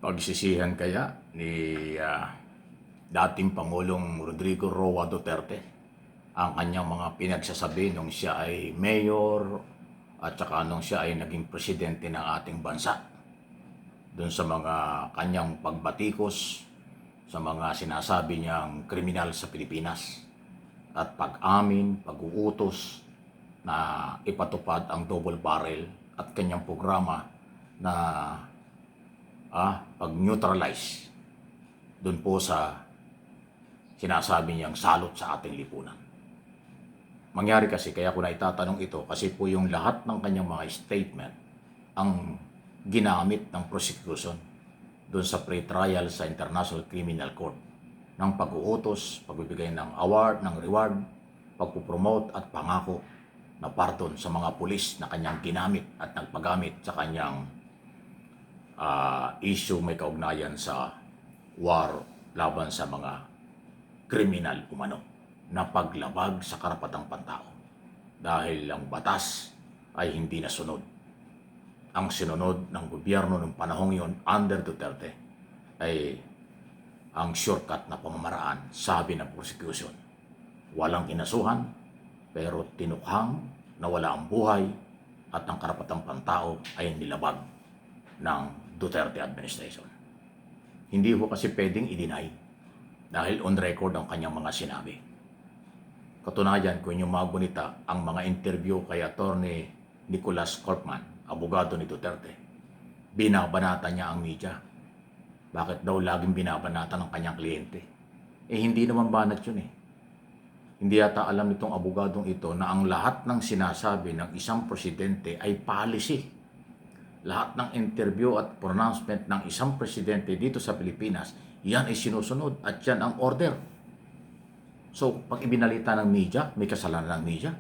Pagsisihan kaya ni dating Pangulong Rodrigo Roa Duterte ang kanyang mga pinagsasabi nung siya ay mayor at saka nung siya ay naging presidente ng ating bansa. Doon sa mga kanyang pagbatikos sa mga sinasabi niyang kriminal sa Pilipinas at pag-amin, pag-uutos na ipatupad ang double barrel at kanyang programa na pag-neutralize doon po sa sinasabi niyang salot sa ating lipunan. Mangyari kasi, kaya ko na itatanong ito, kasi po yung lahat ng kanyang mga statement ang ginamit ng prosecution doon sa pre-trial sa International Criminal Court ng pag-uutos, pagbibigay ng award, ng reward, pagpupromote at pangako na pardon sa mga pulis na kanyang ginamit at nagpagamit sa kanyang issue may kaugnayan sa war laban sa mga kriminal umano na paglabag sa karapatang pantao dahil ang batas ay hindi nasunod. Ang sinunod ng gobyerno ng panahong yon under Duterte ay ang shortcut na pamamaraan, sabi ng prosecution. Walang kinasuhan pero tinukhang na wala ang buhay at ang karapatang pantao ay nilabag ng Duterte administration. Hindi ho kasi pwedeng i-deny dahil on record ang kanyang mga sinabi. Katunayan, kung inyong magunita ang mga interview kay Attorney Nicholas Corpman, abogado ni Duterte, binabanata niya ang media. Bakit daw laging binabanata ng kanyang kliyente? Hindi naman banat yun eh. Hindi yata alam nitong abogadong ito na ang lahat ng sinasabi ng isang presidente ay policy. Lahat ng interview at pronouncement ng isang presidente dito sa Pilipinas, yan ay sinusunod at yan ang order. So, pag ibinalita ng media, may kasalanan ng media.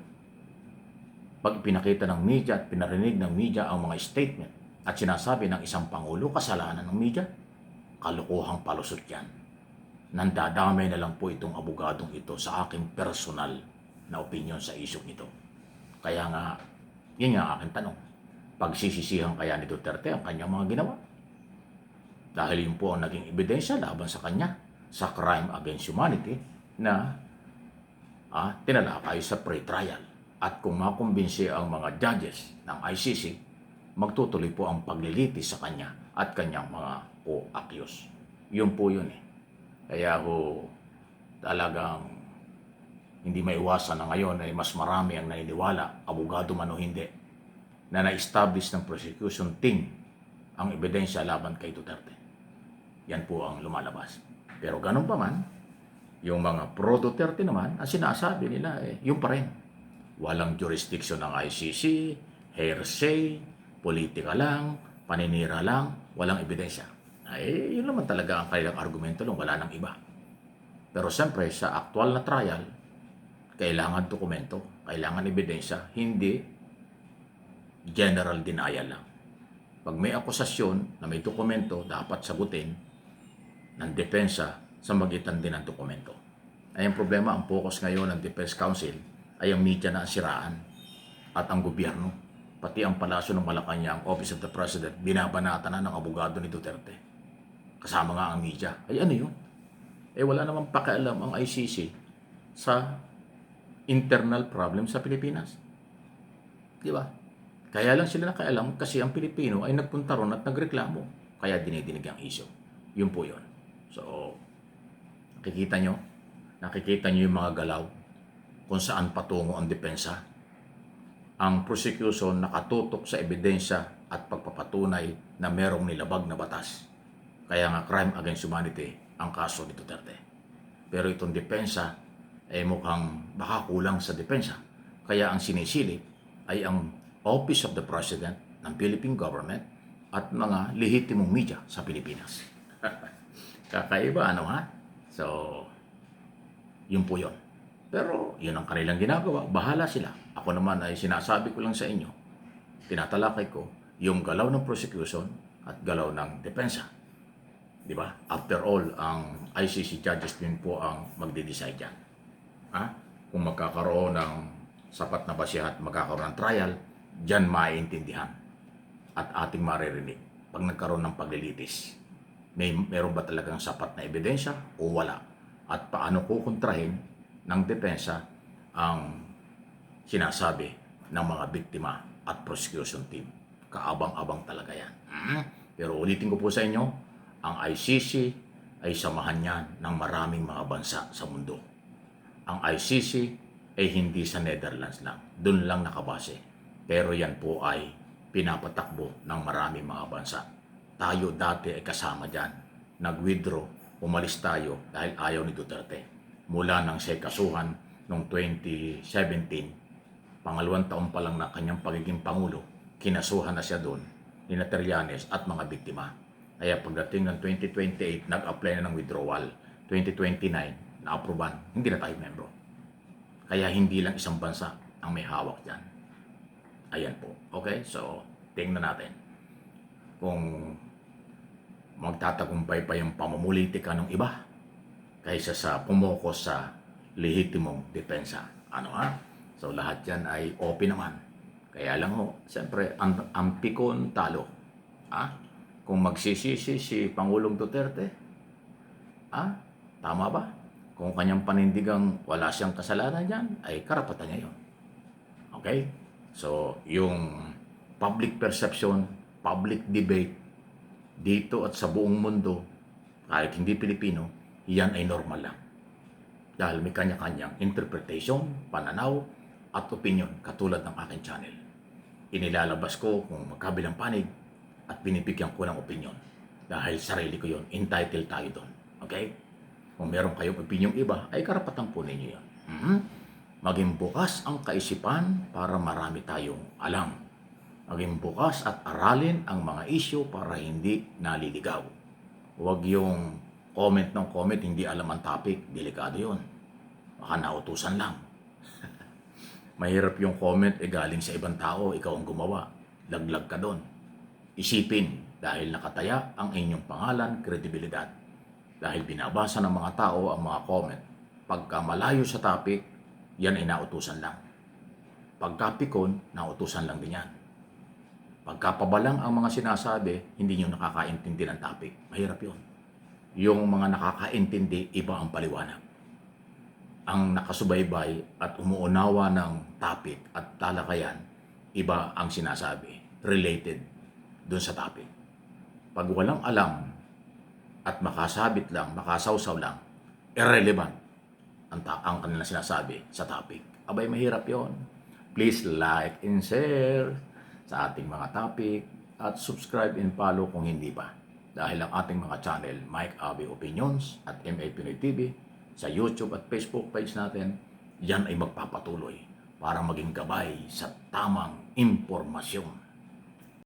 Pag ipinakita ng media at pinarinig ng media ang mga statement at sinasabi ng isang pangulo, kasalanan ng media. Kalokohang palusot yan. Nandadamay na lang po itong abogadong ito sa aking personal na opinion sa isyong ito. Kaya nga, yun nga aking tanong. Pagsisisihan kaya ni Duterte ang kanyang mga ginawa? Dahil yun po ang naging ebidensya laban sa kanya sa crime against humanity na tinalakay sa pre-trial. At kung makumbinsi ang mga judges ng ICC, magtutuloy po ang paglilitis sa kanya at kanyang mga co-accused. Yun po yun eh. Kaya ho, talagang hindi maiwasan na ngayon ay mas marami ang naniniwala, abogado man o hindi, na na-establish ng prosecution team ang ebidensya laban kay Duterte. Yan po ang lumalabas. Pero ganun pa man, yung mga pro-Duterte naman, ang sinasabi nila yung pa rin. Walang jurisdiction ng ICC, hearsay, politika lang, paninira lang, walang ebidensya. Yun naman talaga ang kanilang argumento lang, wala nang iba. Pero siyempre, sa aktual na trial, kailangan dokumento, kailangan ebidensya, hindi general denial lang. Pag may akusasyon na may dokumento, dapat sagutin ng depensa sa magitan din ng dokumento. Ang problema, ang focus ngayon ng Defense Council ay ang media na siraan at ang gobyerno. Pati ang palasyo ng Malacanang, Office of the President, binabanata na ng abogado ni Duterte. Kasama nga ang media. Ano yun? Wala namang pakialam ang ICC sa internal problem sa Pilipinas. Di ba? Kaya lang sila nakaialam kasi ang Pilipino ay nagpunta ron at nagreklamo. Kaya dinidinig ang issue. Yun po yun. So, nakikita nyo yung mga galaw kung saan patungo ang depensa. Ang prosecution nakatutok sa ebidensya at pagpapatunay na merong nilabag na batas. Kaya nga crime against humanity ang kaso ni Duterte. Pero itong depensa ay mukhang baka kulang sa depensa. Kaya ang sinisilip ay ang Office of the President ng Philippine Government at mga lehitimong media sa Pilipinas. Kakaiba, ano ha? So, yun po yun. Pero yun ang kanilang ginagawa. Bahala sila. Ako naman ay sinasabi ko lang sa inyo, tinatalakay ko yung galaw ng prosecution at galaw ng depensa. Di ba? After all, ang ICC judges din po ang magde-decide dyan. Kung magkakaroon ng sapat na basihan at magkakaroon ng trial, dyan maiintindihan at ating maririnig pag nagkaroon ng paglilitis Meron ba talagang sapat na ebidensya o wala? At paano kukontrahin ng depensa ang sinasabi ng mga biktima at prosecution team? Kaabang-abang talaga yan. Pero ulitin ko po sa inyo, ang ICC ay samahan yan ng maraming mga bansa sa mundo. Ang ICC ay hindi sa Netherlands lang. Doon lang nakabase. Pero yan po ay pinapatakbo ng maraming mga bansa. Tayo dati ay kasama dyan. Nag-withdraw, umalis tayo dahil ayaw ni Duterte. Mula nang siya kasuhan noong 2017, pangalawang taon pa lang na kanyang pagiging Pangulo, kinasuhan na siya doon ni Trillanes at mga biktima. Kaya pagdating ng 2028, nag-apply na ng withdrawal. 2029, na-aproban, hindi na tayo membro. Kaya hindi lang isang bansa ang may hawak dyan. Ayan po. Okay, so tingnan natin kung magtatagumpay pa yung pamumulitika ng iba kaysa sa pumokos sa lehitimong depensa. Ano ha? So lahat yan ay open naman. Kaya lang ho, siyempre, ang pikon talo. Ha? Kung magsisisi si Pangulong Duterte, tama ba? Kung kanyang panindigang wala siyang kasalanan dyan, ay karapatan niya yun. Okay? So, yung public perception, public debate, dito at sa buong mundo, kahit hindi Pilipino, yan ay normal lang. Dahil may kanya-kanyang interpretation, pananaw, at opinion, katulad ng aking channel. Inilalabas ko kung magkabilang panig at binibigyan ko ng opinion. Dahil sarili ko yun, entitled tayo doon. Okay? Kung meron kayong opinion iba, ay karapatan po ninyo yun. Maging bukas ang kaisipan para marami tayong alam. Maging bukas at aralin ang mga isyu para hindi naliligaw. Huwag yung comment ng comment, hindi alam ang topic, delikado yun. Baka nautusan lang. Mahirap yung comment, galing sa ibang tao, ikaw ang gumawa. Laglag ka doon. Isipin, dahil nakataya ang inyong pangalan, kredibilidad. Dahil binabasa ng mga tao ang mga comment. Pagka malayo sa topic, yan ay nautusan lang. Pagka pikon, nautusan lang din yan. Pagka pabalang ang mga sinasabi, hindi nyo nakakaintindi ng topic. Mahirap yun. Yung mga nakakaintindi, iba ang paliwanag. Ang nakasubaybay at umuunawa ng topic at talakayan, iba ang sinasabi, related dun sa topic. Pag walang alam at makasabit lang, makasawsaw lang, irrelevant ang kanilang sinasabi sa topic. Abay, mahirap yon. Please like and share sa ating mga topic at subscribe and follow kung hindi pa. Dahil ang ating mga channel, Mike Abe Opinions at MA Pinoy TV, sa YouTube at Facebook page natin, yan ay magpapatuloy para maging gabay sa tamang impormasyon.